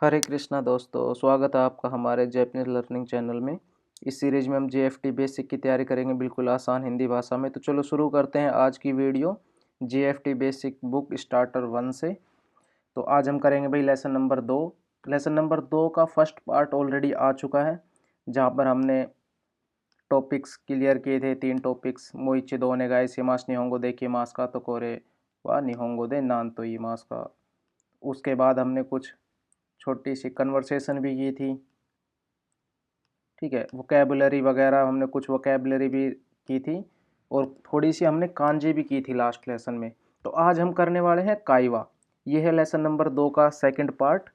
हरे कृष्णा दोस्तों, स्वागत है आपका हमारे जैपनीज लर्निंग चैनल में। इस सीरीज में हम जीएफटी बेसिक की तैयारी करेंगे बिल्कुल आसान हिंदी भाषा में। तो चलो शुरू करते हैं आज की वीडियो जीएफटी बेसिक बुक स्टार्टर 1 से। तो आज हम करेंगे भाई लेसन नंबर 2। लेसन नंबर 2 का फर्स्ट पार्ट ऑलरेडी आ चुका है, जहाँ पर हमने टॉपिक्स क्लियर किए थे। 3 टॉपिक्स मोइची दो ओनेगाई शिमास निहोंगो दे किमास का तो कोरे वा निहोंगो दे नान तो इमास का। उसके बाद हमने कुछ छोटी सी कन्वर्सेशन भी की थी, ठीक है। वोकेबलरी वगैरह हमने कुछ वोकेबलरी भी की थी और थोड़ी सी हमने कांजी भी की थी लास्ट लेसन में। तो आज हम करने वाले हैं काइवा। ये है लेसन नंबर 2 का सेकंड पार्ट।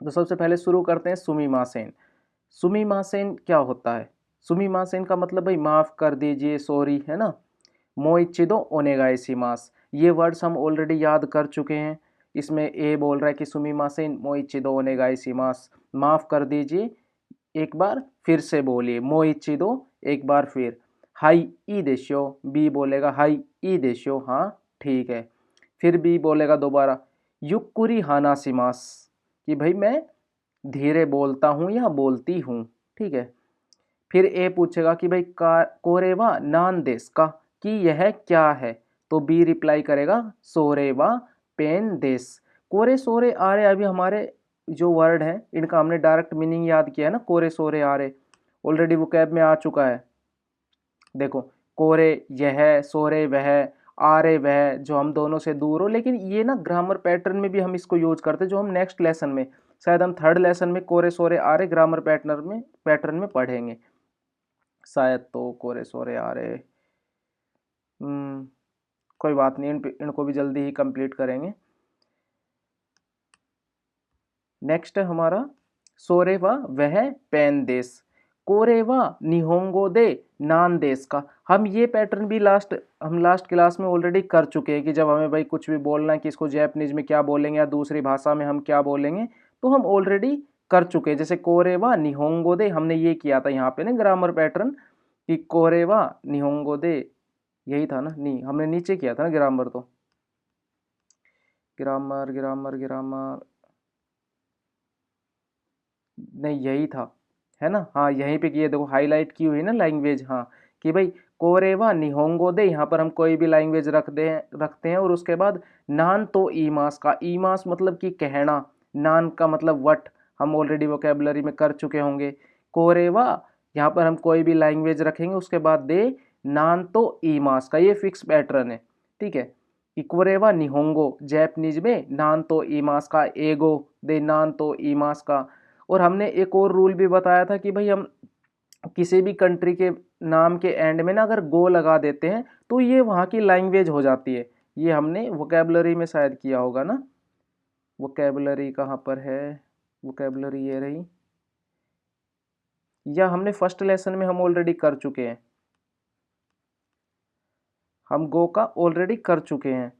तो सबसे पहले शुरू करते हैं सुमिमासेन। सुमिमासेन क्या होता है? सुमिमासेन का मतलब भाई माफ़ कर दीजिए, सॉरी, है ना। मोइचिदो ओनेगाइशिमास, ये वर्ड्स हम ऑलरेडी याद कर चुके हैं। इसमें ए बोल रहा है कि सुमिमासेन मोइचिदो ओनेगाइशिमास, माफ़ कर दीजिए, एक बार फिर से बोलिए, मोइचिदो एक बार फिर। हाई ई देशो, बी बोलेगा हाई ई देशो, हाँ ठीक है। फिर बी बोलेगा दोबारा युक्कुरी हानाशिमास, कि भाई मैं धीरे बोलता हूँ या बोलती हूँ, ठीक है। फिर ए पूछेगा कि भाई कोरेवा नान देस का, कि यह क्या है। तो बी रिप्लाई करेगा सोरेवा पेन देस। कोरे सोरे आरे अभी हमारे जो वर्ड हैं इनका हमने डायरेक्ट मीनिंग याद किया है ना। कोरे सोरे आरे ऑलरेडी वोकैब में आ चुका है। देखो, कोरे यह, सोरे वह, आरे वह, जो हम दोनों से दूर हो। लेकिन ये ना ग्रामर पैटर्न में भी हम इसको यूज करते हैं, जो हम नेक्स्ट लेसन में, शायद हम थर्ड लेसन में कोरे सोरे आरे ग्रामर पैटर्न में पढ़ेंगे शायद। तो कोरे सोरे आरे, कोई बात नहीं, इनको भी जल्दी ही कंप्लीट करेंगे। नेक्स्ट है हमारा सोरेवा वह पेन देश, कोरेवा निहोंगो दे नान देश का। हम ये पैटर्न भी लास्ट क्लास में ऑलरेडी कर चुके हैं कि जब हमें भाई कुछ भी बोलना है कि इसको जैपनीज में क्या बोलेंगे या दूसरी भाषा में हम क्या बोलेंगे, तो हम ऑलरेडी कर चुके हैं। जैसे कोरेवा निहोंगो दे हमने ये किया था यहाँ पे ना ग्रामर पैटर्न, कि कोरेवा निहोंगो दे, यही था ना, नहीं हमने नीचे किया था ना ग्रामर। तो ग्रामर ग्रामर ग्रामर नहीं, यही था, है ना। हाँ यहीं पे किए, देखो हाईलाइट की हुई ना लैंग्वेज, हाँ, कि भाई कोरेवा निहोंगो दे, यहाँ पर हम कोई भी लैंग्वेज रखते हैं और उसके बाद नान तो ईमास का। ईमास मतलब कि कहना, नान का मतलब वट, हम ऑलरेडी वोकेबलरी में कर चुके होंगे। कोरेवा, यहाँ पर हम कोई भी लैंग्वेज रखेंगे उसके बाद दे नान तो ईमास का, ये फिक्स पैटर्न है, ठीक है। इक्वरेवा निहोंगो, जैपनीज में नान तो ईमास का, एगो दे नान तो ईमास का। और हमने एक और रूल भी बताया था कि भाई हम किसी भी कंट्री के नाम के एंड में ना अगर गो लगा देते हैं तो ये वहाँ की लैंग्वेज हो जाती है। ये हमने वोकेबलरी में शायद किया होगा ना। वोकेबलरी कहाँ पर है? वोकेबलरी ये रही, या हमने फर्स्ट लेसन में हम ऑलरेडी कर चुके हैं। हम गो का ऑलरेडी कर चुके हैं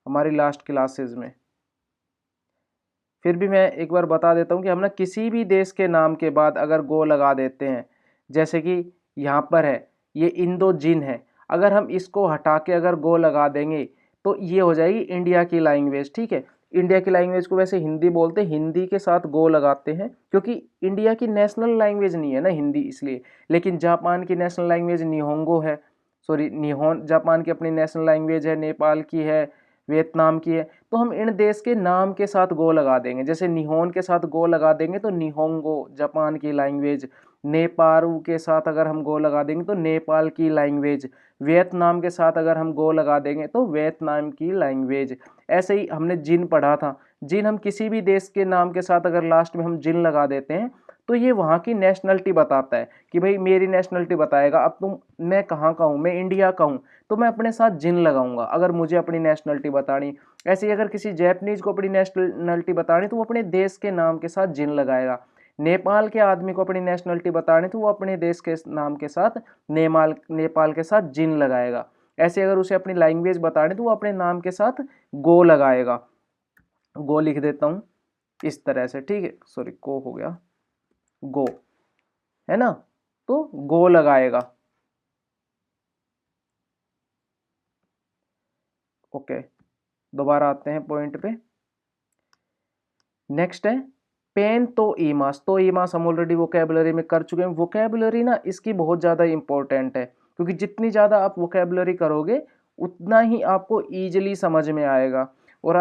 हमारी लास्ट क्लासेस में। फिर भी मैं एक बार बता देता हूँ कि हम ना किसी भी देश के नाम के बाद अगर गो लगा देते हैं, जैसे कि यहाँ पर है ये इंदो जिन है, अगर हम इसको हटा के अगर गो लगा देंगे तो ये हो जाएगी इंडिया की लैंग्वेज, ठीक है। इंडिया की लैंग्वेज को वैसे हिंदी बोलते हैं, हिंदी के साथ गो लगाते हैं क्योंकि इंडिया की नेशनल लैंग्वेज नहीं है ना हिंदी, इसलिए। लेकिन जापान की नेशनल लैंग्वेज निहोंगो है, सॉरी निहोन, जापान की अपनी नेशनल लैंग्वेज है, नेपाल की है, वियतनाम की है। तो हम इन देश के नाम के साथ गो लगा देंगे। जैसे निहोन के साथ गो लगा देंगे तो निहोंगो जापान की लैंग्वेज, नेपाल के साथ अगर हम गो लगा देंगे तो नेपाल की लैंग्वेज, वियतनाम के साथ अगर हम गो लगा देंगे तो वियतनाम की लैंग्वेज। ऐसे ही हमने जिन पढ़ा था, जिन हम किसी भी देश के नाम के साथ अगर लास्ट में हम जिन लगा देते हैं तो ये वहाँ की नेशनलिटी बताता है कि भाई मेरी नेशनलिटी बताएगा। अब मैं कहाँ का हूँ, मैं इंडिया का हूँ, तो मैं अपने साथ जिन लगाऊंगा अगर मुझे अपनी नेशनलिटी बतानी। ऐसे ही अगर किसी जैपनीज को अपनी नेशनलिटी बतानी तो वो अपने देश के नाम के साथ जिन लगाएगा। नेपाल के आदमी को अपनी नेशनलिटी बतानी तो वो अपने देश के नाम के साथ नेपाल के साथ जिन लगाएगा। ऐसे अगर उसे अपनी लैंग्वेज बतानी तो वो अपने नाम के साथ गो लगाएगा। गो लिख देता हूँ इस तरह से, ठीक है, सॉरी को हो गया गो, है ना। तो गो लगाएगा, ओके। दोबारा आते हैं पॉइंट पे। नेक्स्ट है पेन तो ईमास, तो ईमास हम ऑलरेडी वोकेबलरी में कर चुके हैं। वोकेबलरी ना इसकी बहुत ज़्यादा इंपॉर्टेंट है, क्योंकि जितनी ज़्यादा आप वोकेबलरी करोगे उतना ही आपको ईजिली समझ में आएगा। और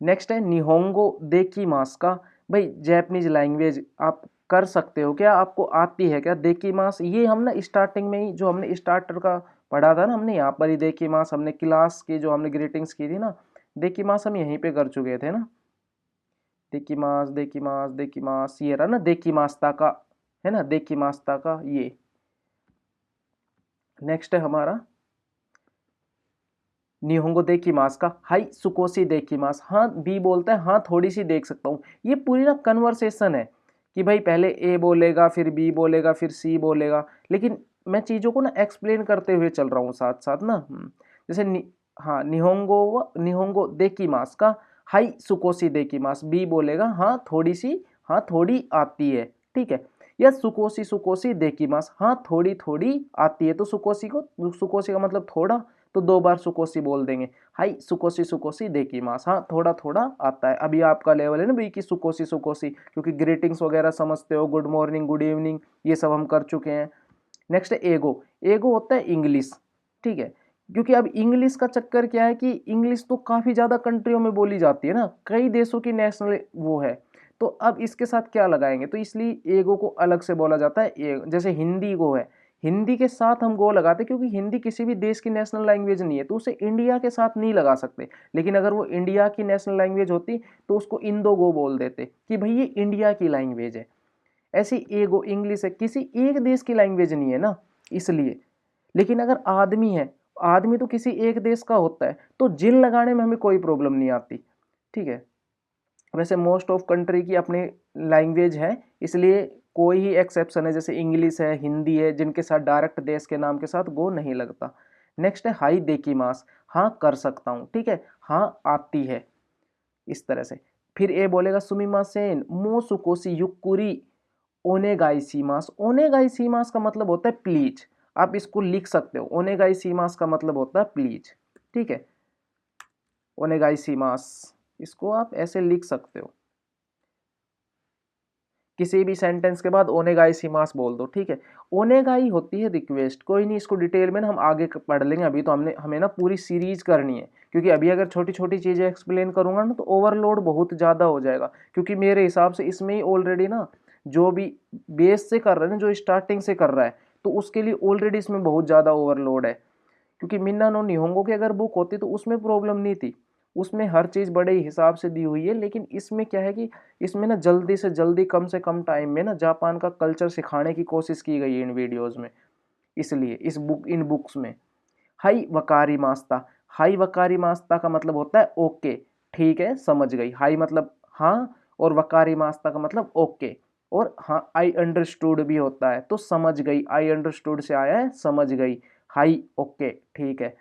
नेक्स्ट है निहोंगो देकिमास का। भाई जैपनीज लैंग्वेज आप कर सकते हो क्या, आपको आती है क्या? देकिमास ये हम ना स्टार्टिंग में ही जो हमने स्टार्टर का पढ़ा था ना, हमने यहाँ पर ही देकिमास, हमने क्लास की जो हमने ग्रीटिंग्स की थी ना, देकिमास हम यहीं पे कर चुके थे ना। देकिमास देकिमास देकिमास, ये रहा ना देकिमास्ता का, है ना, देकिमास्ता का ये। नेक्स्ट है हमारा निहोंगो देकिमास का हाई सुकोसी देकिमास। हाँ बी बोलता है हाँ थोड़ी सी देख सकता हूँ। ये पूरी ना कन्वर्सेशन है कि भाई पहले ए बोलेगा, फिर बी बोलेगा, फिर सी बोलेगा, लेकिन मैं चीज़ों को ना एक्सप्लेन करते हुए चल रहा हूँ साथ साथ ना। जैसे हाँ निहोंगो देकिमास का हाई सुकोसी देकिमास, बी बोलेगा हाँ थोड़ी सी, हाँ थोड़ी आती है, ठीक है। या सुकोसी सुकोसी देकिमास, हाँ थोड़ी थोड़ी आती है, तो सुकोसी का मतलब थोड़ा, तो 2 बार सुकोसी बोल देंगे। हाई सुकोसी सुकोसी देकिमास, हाँ थोड़ा थोड़ा आता है। अभी आपका लेवल है ना भाई की सुकोसी सुकोसी, क्योंकि ग्रीटिंग्स वगैरह समझते हो, गुड मॉर्निंग गुड इवनिंग ये सब हम कर चुके हैं। नेक्स्ट है एगो। एगो होता है इंग्लिश, ठीक है। क्योंकि अब इंग्लिश का चक्कर क्या है कि इंग्लिश तो काफ़ी ज़्यादा कंट्रियों में बोली जाती है ना, कई देशों की नेशनल वो है, तो अब इसके साथ क्या लगाएंगे, तो इसलिए एगो को अलग से बोला जाता है। जैसे हिंदी को है, हिंदी के साथ हम गो लगाते, क्योंकि हिंदी किसी भी देश की नेशनल लैंग्वेज नहीं है, तो उसे इंडिया के साथ नहीं लगा सकते। लेकिन अगर वो इंडिया की नेशनल लैंग्वेज होती तो उसको इंदो गो बोल देते कि भाई ये इंडिया की लैंग्वेज है। ऐसी एगो इंग्लिश है, किसी एक देश की लैंग्वेज नहीं है ना, इसलिए। लेकिन अगर आदमी है, आदमी तो किसी एक देश का होता है, तो जिन लगाने में हमें कोई प्रॉब्लम नहीं आती, ठीक है। वैसे मोस्ट ऑफ कंट्री की अपनी लैंग्वेज है, इसलिए कोई ही एक्सेप्शन है, जैसे इंग्लिश है, हिंदी है, जिनके साथ डायरेक्ट देश के नाम के साथ गो नहीं लगता। नेक्स्ट है हाई देकिमास, हाँ कर सकता हूँ, ठीक है, हाँ आती है, इस तरह से। फिर ए बोलेगा सुमिमासेन मो सुकोसी युक्कुरी ओनेगाईसीमास। ओनेगाईसीमास का मतलब होता है प्लीज, आप इसको लिख सकते हो। ओनेगाईसीमास का मतलब होता है प्लीज, ठीक है। ओनेगाईसीमास इसको आप ऐसे लिख सकते हो, किसी भी सेंटेंस के बाद ओनेगाईसीमास बोल दो, ठीक है। ओनेगाई होती है रिक्वेस्ट, कोई नहीं, इसको डिटेल में ना हम आगे पढ़ लेंगे। अभी तो हमें ना पूरी सीरीज करनी है, क्योंकि अभी अगर छोटी छोटी चीजें एक्सप्लेन करूंगा ना तो ओवरलोड बहुत ज्यादा हो जाएगा। क्योंकि मेरे हिसाब से इसमें ही ऑलरेडी ना जो भी बेस से कर रहे हैं, जो स्टार्टिंग से कर रहा है, तो उसके लिए ऑलरेडी इसमें बहुत ज्यादा ओवरलोड है। क्योंकि मिन्ना नो निहोंगो की अगर बुक होती तो उसमें प्रॉब्लम नहीं थी, उसमें हर चीज़ बड़े हिसाब से दी हुई है। लेकिन इसमें क्या है कि इसमें ना जल्दी से जल्दी कम से कम टाइम में ना जापान का कल्चर सिखाने की कोशिश की गई है इन वीडियोस में, इसलिए इन बुक्स में। हाई वकारी मास्ता, हाई वकारी मास्ता का मतलब होता है ओके, ठीक है समझ गई। हाई मतलब हाँ, और वकारी मास्ता का मतलब ओके, और हाँ आई अंडरस्टूड भी होता है, तो समझ गई, आई अंडरस्टूड से आया है समझ गई। हाई ओके ठीक है।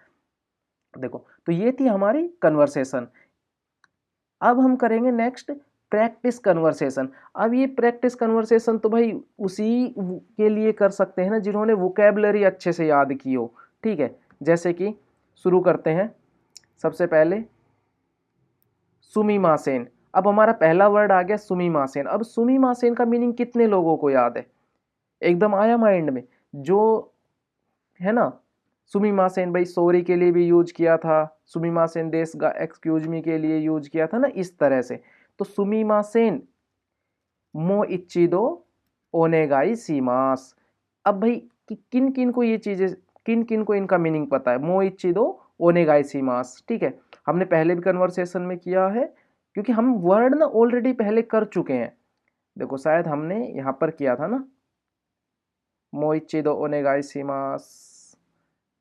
देखो तो ये थी हमारी कन्वर्सेशन। अब हम करेंगे नेक्स्ट प्रैक्टिस कन्वर्सेशन। अब ये प्रैक्टिस कन्वर्सेशन तो भाई उसी के लिए कर सकते हैं ना जिन्होंने वोकेबलरी अच्छे से याद की हो, ठीक है। जैसे कि शुरू करते हैं, सबसे पहले सुमिमासेन। अब हमारा पहला वर्ड आ गया सुमिमासेन। अब सुमिमासेन का मीनिंग कितने लोगों को याद है, एकदम आया माइंड में? जो है ना, सुमिमासेन भाई सॉरी के लिए भी यूज किया था, सुमिमासेन देश का एक्सक्यूज मी के लिए यूज किया था ना, इस तरह से। तो सुमिमासेन मो इच्चिदो ओनेगाई सीमास। अब भाई कि किन किन को ये चीजें, किन किन को इनका मीनिंग पता है? मो इच्चिदो ओनेगाई सीमास, ठीक है, हमने पहले भी कन्वर्सेशन में किया है, क्योंकि हम वर्ड ना ऑलरेडी पहले कर चुके हैं। देखो शायद हमने यहाँ पर किया था ना, मो इच्चिदो ओनेगाई सीमास,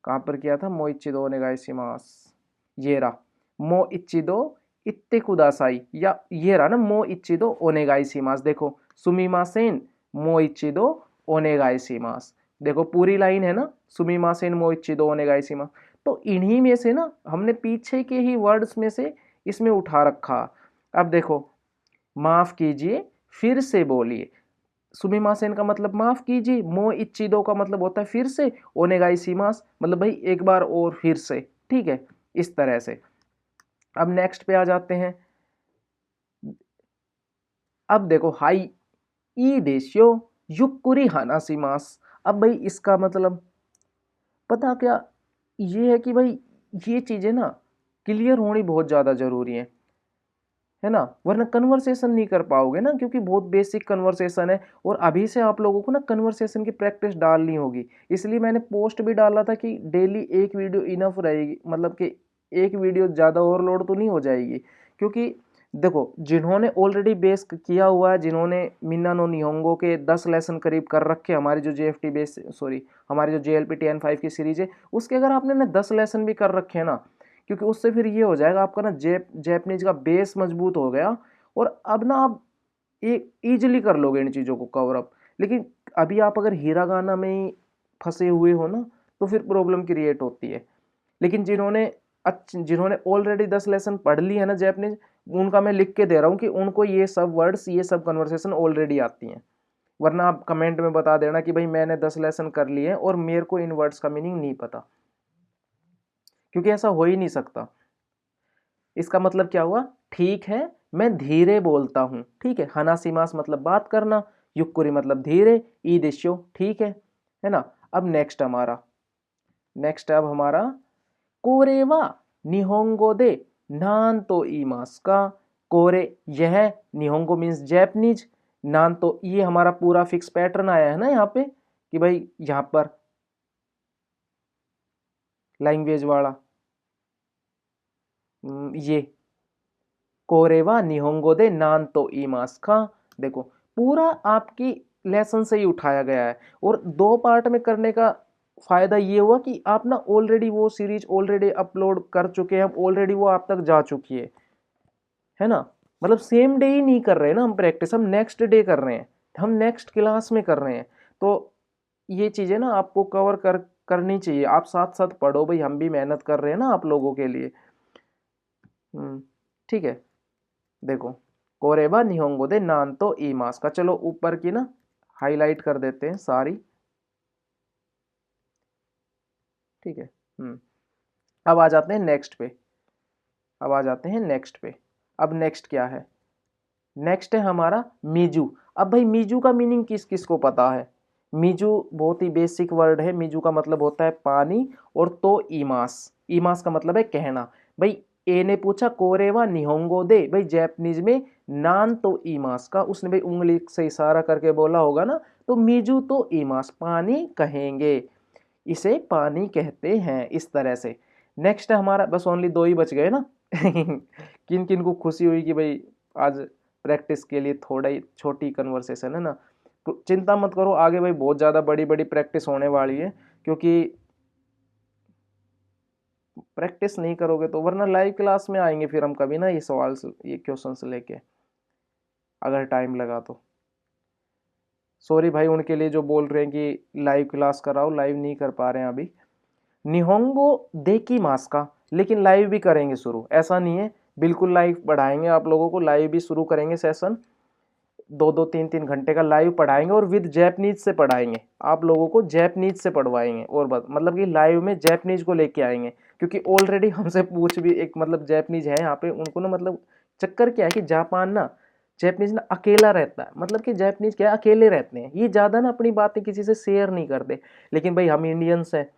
कहाँ पर किया था? मो इच्चिदो ओनेगाईशिमास, ये रहा मो इच्चिदो इत्ते कुदासाई, या ये रहा ना मो इच्चिदो ओनेगाईशिमास। देखो सुमिमासेन मो इच्चिदो ओनेगाईशिमास, देखो पूरी लाइन है ना, सुमिमासेन मो इच्चिदो ओनेगाईशिमास। तो इन्हीं में से ना हमने पीछे के ही वर्ड्स में से इसमें उठा रखा। अब देखो माफ कीजिए, फिर से बोलिए। सुमिमासेन का मतलब माफ कीजिए, मो इच्चिदो का मतलब होता है फिर से, ओनेगाईशिमास मतलब भाई एक बार और फिर से, ठीक है, इस तरह से। अब नेक्स्ट पे आ जाते हैं, अब देखो हाई ई देशियो युक्कुरी हानासिमास। अब भाई इसका मतलब पता क्या ये है कि भाई ये चीजें ना क्लियर होनी बहुत ज्यादा जरूरी है ना, वरना कन्वर्सेशन नहीं कर पाओगे ना, क्योंकि बहुत बेसिक कन्वर्सेशन है। और अभी से आप लोगों को ना कन्वर्सेशन की प्रैक्टिस डालनी होगी। इसलिए मैंने पोस्ट भी डाला था कि डेली एक वीडियो इनफ रहेगी, मतलब कि एक वीडियो ज़्यादा ओवरलोड तो नहीं हो जाएगी। क्योंकि देखो जिन्होंने ऑलरेडी बेस किया हुआ है, जिन्होंने मिन्ना नो निहोंगो के 10 लेसन करीब कर रखे, हमारी जो JFT बेस सॉरी हमारी जो JLP TN5 की सीरीज है, उसके अगर आपने ना 10 लेसन भी कर रखे हैं ना, क्योंकि उससे फिर ये हो जाएगा आपका ना जैपनीज का बेस मजबूत हो गया। और अब ना आप एक ईजिली कर लोगे इन चीज़ों को कवर अप। लेकिन अभी आप अगर हीरागाना में ही फंसे हुए हो ना, तो फिर प्रॉब्लम क्रिएट होती है। लेकिन जिन्होंने ऑलरेडी 10 लेसन पढ़ ली है ना जैपनीज, उनका मैं लिख के दे रहा हूँ कि उनको ये सब वर्ड्स ये सब कन्वर्सेशन ऑलरेडी आती हैं। वरना आप कमेंट में बता देना कि भाई मैंने 10 लेसन कर लिए हैं और मेरे को इन वर्ड्स का मीनिंग नहीं पता, क्योंकि ऐसा हो ही नहीं सकता। इसका मतलब क्या हुआ, ठीक है मैं धीरे बोलता हूं, ठीक है। हनासिमास मतलब बात करना, युक्कुरी मतलब धीरे, ई देश्यो ठीक है ना। अब नेक्स्ट अब हमारा कोरेवा निहोंगो दे नान तो ईमास का। कोरे यह निहोंगो मीन्स जैपनीज, नान तो ये हमारा पूरा फिक्स पैटर्न आया है ना यहाँ पे कि भाई यहाँ पर लैंग्वेज वाला ये कोरेवा निहोंगो दे नान तो ईमास का। देखो पूरा आपकी लेसन से ही उठाया गया है। और 2 पार्ट में करने का फायदा ये हुआ कि आप ना ऑलरेडी वो सीरीज ऑलरेडी अपलोड कर चुके हैं, ऑलरेडी वो आप तक जा चुकी है ना। मतलब सेम डे ही नहीं कर रहे हैं ना हम प्रैक्टिस, हम नेक्स्ट डे कर रहे हैं, हम नेक्स्ट क्लास में कर रहे हैं। तो ये चीजें ना आपको कवर करनी चाहिए। आप साथ साथ पढ़ो भाई, हम भी मेहनत कर रहे हैं ना आप लोगों के लिए। ठीक है। देखो कोरेबा निहोंगो दे नान तो ईमास का, चलो ऊपर की ना हाईलाइट कर देते हैं सारी। ठीक है। अब आ जाते हैं नेक्स्ट पे। अब नेक्स्ट क्या है, नेक्स्ट है हमारा मीजू। अब भाई मीजू का मीनिंग किस किस को पता है। मीजू बहुत ही बेसिक वर्ड है। मीजू का मतलब होता है पानी, और तो ईमास, ईमास का मतलब है कहना। भाई ए ने पूछा कोरेवा निहोंगो दे, भाई जैपनीज में नान तो ईमास का, उसने भाई उंगली से इशारा करके बोला होगा ना, तो मीजू तो ईमास पानी कहेंगे, इसे पानी कहते हैं, इस तरह से। नेक्स्ट है हमारा, बस ओनली 2 ही बच गए ना किन किन को खुशी हुई कि भाई आज प्रैक्टिस के लिए थोड़ा ही छोटी कन्वर्सेशन है ना, तो चिंता मत करो, आगे भाई बहुत ज़्यादा बड़ी बड़ी प्रैक्टिस होने वाली है। क्योंकि प्रैक्टिस नहीं करोगे तो वरना लाइव क्लास में आएंगे फिर हम कभी ना ये सवाल ये क्वेश्चंस लेके, अगर टाइम लगा तो। सॉरी भाई उनके लिए जो बोल रहे हैं कि लाइव क्लास कराओ, लाइव नहीं कर पा रहे हैं अभी। निहोंगो देकी मास का, लेकिन लाइव भी करेंगे शुरू, ऐसा नहीं है बिल्कुल लाइव पढ़ाएंगे आप लोगों को, लाइव भी शुरू करेंगे सेशन। 2-2 3-3 घंटे का लाइव पढ़ाएंगे और विद जैपनीज से पढ़ाएंगे, आप लोगों को जैपनीज से पढ़वाएंगे। और बस मतलब कि लाइव में जैपनीज को लेके आएंगे, क्योंकि ऑलरेडी हमसे पूछ भी एक मतलब जैपनीज है यहाँ पे, उनको ना मतलब चक्कर क्या है कि जापान ना जैपनीज ना अकेला रहता है, मतलब कि जैपनीज क्या है अकेले रहते हैं, ये ज़्यादा ना अपनी बातें किसी से शेयर नहीं करते। लेकिन भाई हम इंडियंस हैं,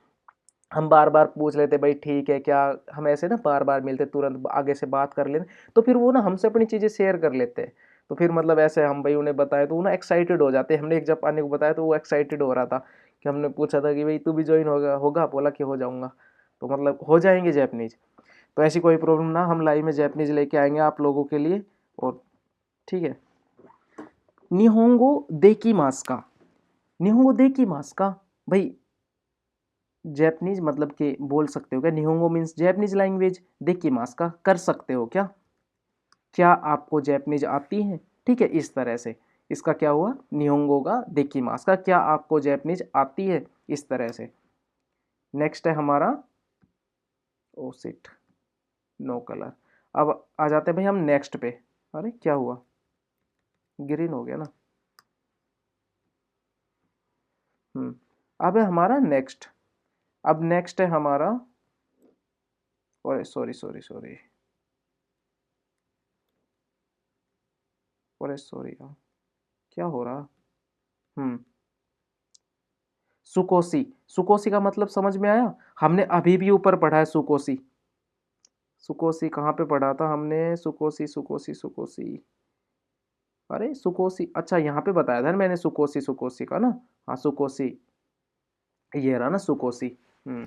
हम बार बार पूछ लेते भाई ठीक है क्या, हम ऐसे ना बार बार मिलते तुरंत आगे से बात कर लेते, तो फिर वो ना हमसे अपनी चीज़ें शेयर कर लेते हैं। तो फिर मतलब ऐसे हम भाई उन्हें बताए तो वो ना एक्साइटेड हो जाते हैं। हमने एक जापानी को बताया तो वो एक्साइटेड हो रहा था कि हमने पूछा था कि भाई तू भी ज्वाइन होगा होगा, बोला कि हो जाऊंगा, तो मतलब हो जाएंगे जैपनीज। तो ऐसी कोई प्रॉब्लम ना, हम लाइव में जैपनीज लेके आएंगे आप लोगों के लिए। और ठीक है। निहोंगो देकी मास का, निहोंगो देकी मास का, भाई जैपनीज मतलब कि बोल सकते हो क्या, निहोंगो मीन्स जैपनीज लैंग्वेज, देखिए मास का कर सकते हो क्या, क्या आपको जैपनीज आती है, ठीक है इस तरह से। इसका क्या हुआ, निहोंगो का देखिए मास का, क्या आपको जैपनीज आती है, इस तरह से। नेक्स्ट है हमारा ओ सिट नो कलर। अब आ जाते हैं भाई हम नेक्स्ट पे। अरे क्या हुआ, ग्रीन हो गया ना। अब है हमारा नेक्स्ट। अब नेक्स्ट है हमारा, और सॉरी सॉरी सॉरी, अरे सॉरी यार, क्या हो रहा। हम्म। सुकोसी, सुकोसी का मतलब समझ में आया। हमने अभी भी ऊपर पढ़ा है सुकोसी। सुकोसी कहाँ पे पढ़ा था हमने, सुकोसी सुकोसी सुकोसी। अरे सुकोसी, अच्छा यहाँ पे बताया था ना मैंने सुकोसी, सुकोसी का ना। हाँ सुकोसी, ये रहा ना सुकोसी। हम्म।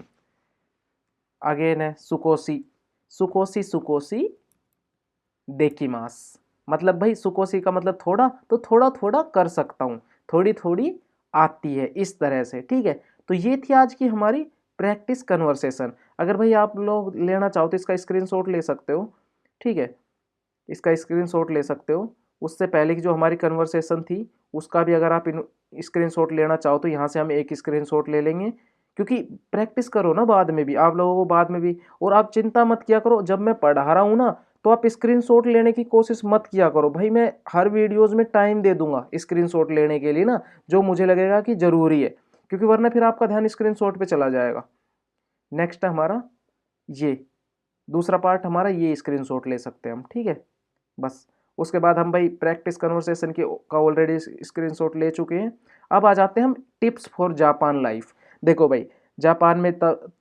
अगेन है सुकोसी, सुकोसी सुकोसी देकिमास। मतलब भाई सुकोसी का मतलब थोड़ा, तो थोड़ा थोड़ा कर सकता हूँ, थोड़ी थोड़ी आती है, इस तरह से। ठीक है, तो ये थी आज की हमारी प्रैक्टिस कन्वर्सेशन। अगर भाई आप लोग लेना चाहो तो इसका स्क्रीनशॉट ले सकते हो। ठीक है, इसका स्क्रीनशॉट ले सकते हो। उससे पहले की जो हमारी कन्वर्सेशन थी उसका भी अगर आप स्क्रीनशॉट लेना चाहो तो यहाँ से हम एक स्क्रीनशॉट ले लेंगे, क्योंकि प्रैक्टिस करो ना बाद में भी, आप लोगों को बाद में भी। और आप चिंता मत किया करो, जब मैं पढ़ा रहा हूँ ना तो आप स्क्रीनशॉट लेने की कोशिश मत किया करो भाई। मैं हर वीडियोस में टाइम दे दूंगा स्क्रीनशॉट लेने के लिए ना, जो मुझे लगेगा कि ज़रूरी है, क्योंकि वरना फिर आपका ध्यान स्क्रीनशॉट पे चला जाएगा। नेक्स्ट है हमारा ये दूसरा पार्ट, हमारा ये स्क्रीनशॉट ले सकते हैं हम। ठीक है, बस उसके बाद हम भाई प्रैक्टिस कन्वर्सेशन के का ऑलरेडी स्क्रीनशॉट ले चुके हैं। अब आ जाते हैं हम टिप्स फॉर जापान लाइफ। देखो भाई, जापान में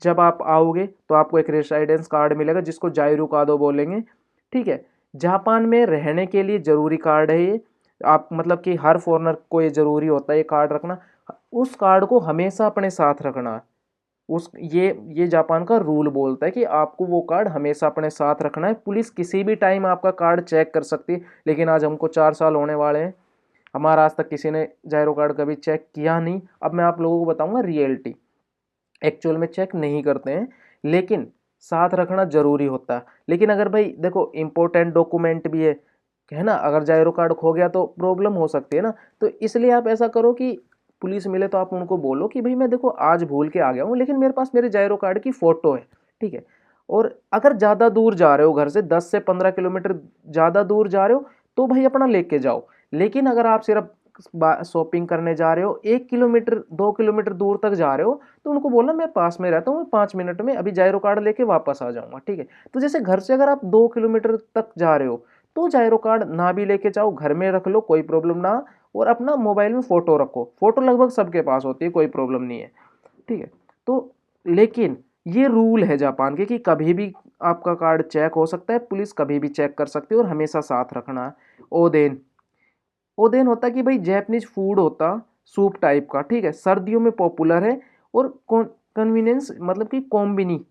जब आप आओगे तो आपको एक रेसिडेंस कार्ड मिलेगा जिसको जाइरू कादो बोलेंगे। ठीक है, जापान में रहने के लिए ज़रूरी कार्ड है ये। आप मतलब कि हर फॉरेनर को ये ज़रूरी होता है ये कार्ड रखना। उस कार्ड को हमेशा अपने साथ रखना। उस ये जापान का रूल बोलता है कि आपको वो कार्ड हमेशा अपने साथ रखना है। पुलिस किसी भी टाइम आपका कार्ड चेक कर सकती है, लेकिन आज हमको 4 साल होने वाले हैं, हमारा आज तक किसी ने जायरो कार्ड कभी चेक किया नहीं। अब मैं आप लोगों को बताऊंगा रियलिटी, एक्चुअल में चेक नहीं करते हैं, लेकिन साथ रखना जरूरी होता है। लेकिन अगर भाई देखो इंपॉर्टेंट डॉक्यूमेंट भी है ना, अगर जायरो कार्ड खो गया तो प्रॉब्लम हो सकती है ना। तो इसलिए आप ऐसा करो कि पुलिस मिले तो आप उनको बोलो कि भाई मैं देखो आज भूल के आ गया हूँ, लेकिन मेरे पास मेरे जायरो कार्ड की फोटो है। ठीक है, और अगर ज़्यादा दूर जा रहे हो घर से, 10 से 15 किलोमीटर ज़्यादा दूर जा रहे हो तो भाई अपना लेके जाओ। लेकिन अगर आप सिर्फ शॉपिंग करने जा रहे हो, 1 किलोमीटर 2 किलोमीटर दूर तक जा रहे हो, तो उनको बोलना मैं पास में रहता हूँ, 5 मिनट में अभी जायरो कार्ड लेके वापस आ जाऊंगा। ठीक है, तो जैसे घर से अगर आप 2 किलोमीटर तक जा रहे हो तो जायरो कार्ड ना भी लेके जाओ, घर में रख लो, कोई प्रॉब्लम ना। और अपना मोबाइल में फोटो रखो, फोटो लगभग सबके पास होती है, कोई प्रॉब्लम नहीं है। ठीक है, तो लेकिन ये रूल है जापान के कि कभी भी आपका कार्ड चेक हो सकता है, पुलिस कभी भी चेक कर सकती है, और हमेशा साथ रखना है। ओदेन, ओदेन होता कि भाई जैपनीज फूड होता, सूप टाइप का। ठीक है, सर्दियों में पॉपुलर है। और कन्वीनियंस मतलब कि कोम्बिनी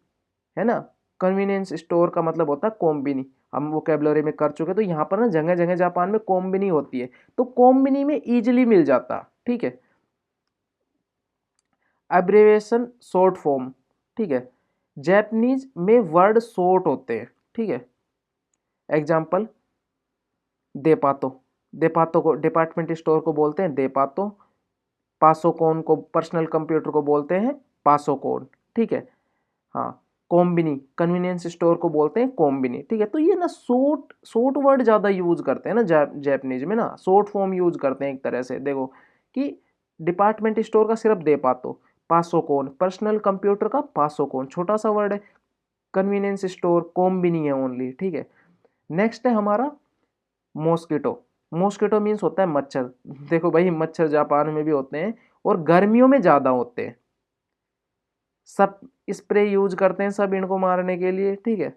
है ना, कन्वीनियंस स्टोर का मतलब होता है कोम्बिनी। हम वोकेबलरी में कर चुके हैं, तो यहाँ पर ना जगह जगह जापान में कोम्बिनी होती है, तो कोम्बिनी में इजीली मिल जाता। ठीक है, एब्रिविएशन शॉर्ट फॉर्म। ठीक है, जैपनीज में वर्ड शॉर्ट होते हैं। ठीक है, एग्जाम्पल देपातो, देपातो को डिपार्टमेंट स्टोर को बोलते हैं देपातो। पासोकोन को पर्सनल कंप्यूटर को बोलते हैं पासोकोन। ठीक है, हाँ, कोम्बिनी कन्वीनियंस स्टोर को बोलते हैं कोम्बिनी। ठीक है, तो ये ना शॉर्ट शॉर्ट वर्ड ज़्यादा यूज करते हैं ना जैपनीज में ना, शॉर्ट फॉर्म यूज करते हैं एक तरह से। देखो कि डिपार्टमेंट स्टोर का सिर्फ दे पातो, पासोकोन पर्सनल कंप्यूटर का पासोकोन छोटा सा वर्ड है, कन्वीनियंस स्टोर कोम्बिनी है ओनली। ठीक है, नेक्स्ट है हमारा मॉस्किटो। मॉस्किटो मीन्स होता है मच्छर। देखो भाई मच्छर जापान में भी होते हैं और गर्मियों में ज़्यादा होते हैं, सब स्प्रे यूज करते हैं सब इनको मारने के लिए। ठीक है,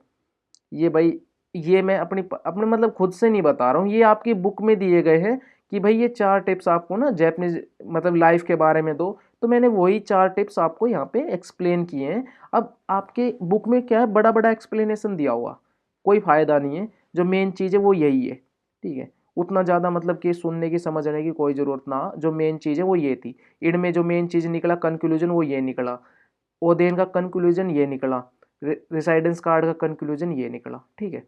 ये भाई ये मैं अपनी अपने मतलब खुद से नहीं बता रहा हूँ, ये आपकी बुक में दिए गए हैं कि भाई ये 4 टिप्स आपको ना जैपनीज मतलब लाइफ के बारे में दो, तो मैंने वही 4 टिप्स आपको यहाँ पे एक्सप्लेन किए हैं। अब आपके बुक में क्या है, बड़ा बड़ा एक्सप्लेनेशन दिया हुआ, कोई फायदा नहीं है, जो मेन चीज़ है वो यही है। ठीक है, उतना ज़्यादा मतलब कि सुनने की समझने की कोई ज़रूरत ना, जो मेन चीज़ है वो ये थी। इनमें जो मेन चीज़ निकला कंक्लूजन वो ये निकला, ओदेन का कंक्लूजन ये निकला, रेसिडेंस कार्ड का कंक्लूजन ये निकला। ठीक है,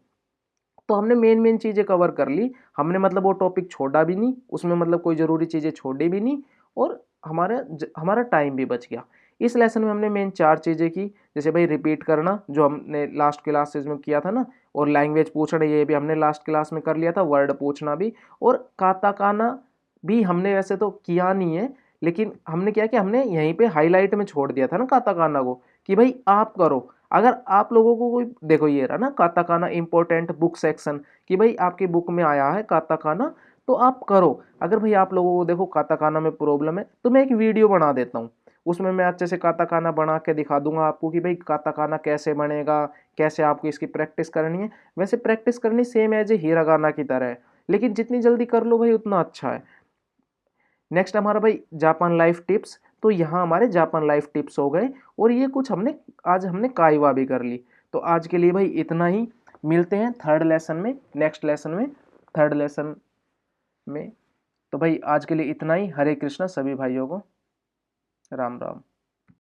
तो हमने मेन मेन चीज़ें कवर कर ली, हमने मतलब वो टॉपिक छोड़ा भी नहीं, उसमें मतलब कोई ज़रूरी चीज़ें छोड़ी भी नहीं, और हमारा टाइम भी बच गया। इस लेसन में हमने मेन 4 चीज़ें की, जैसे भाई रिपीट करना जो हमने लास्ट क्लासेज में किया था ना, और लैंग्वेज पूछना ये भी हमने लास्ट क्लास में कर लिया था, वर्ड पूछना भी, और काताकाना भी हमने वैसे तो किया नहीं है, लेकिन हमने क्या किया, हमने यहीं पे हाईलाइट में छोड़ दिया था ना काताकाना को, कि भाई आप करो। अगर आप लोगों को कोई देखो ये रहा ना काताकाना इंपॉर्टेंट बुक सेक्शन, कि भाई आपकी बुक में आया है काताकाना, तो आप करो। अगर भाई आप लोगों को देखो काताकाना में प्रॉब्लम है तो मैं एक वीडियो बना देता हूँ, उसमें मैं अच्छे से काताकाना बना के दिखा दूंगा आपको कि भाई काताकाना कैसे बनेगा, कैसे आपको इसकी प्रैक्टिस करनी है। वैसे प्रैक्टिस करनी सेम एज ए हीरागाना की तरह है, लेकिन जितनी जल्दी कर लो भाई उतना अच्छा है। नेक्स्ट हमारा भाई जापान लाइफ टिप्स। तो यहाँ हमारे जापान लाइफ टिप्स हो गए, और ये कुछ आज हमने काइवा भी कर ली। तो आज के लिए भाई इतना ही, मिलते हैं थर्ड लेसन में, नेक्स्ट लेसन में, थर्ड लेसन में। तो भाई आज के लिए इतना ही। हरे कृष्णा सभी भाइयों को, राम राम।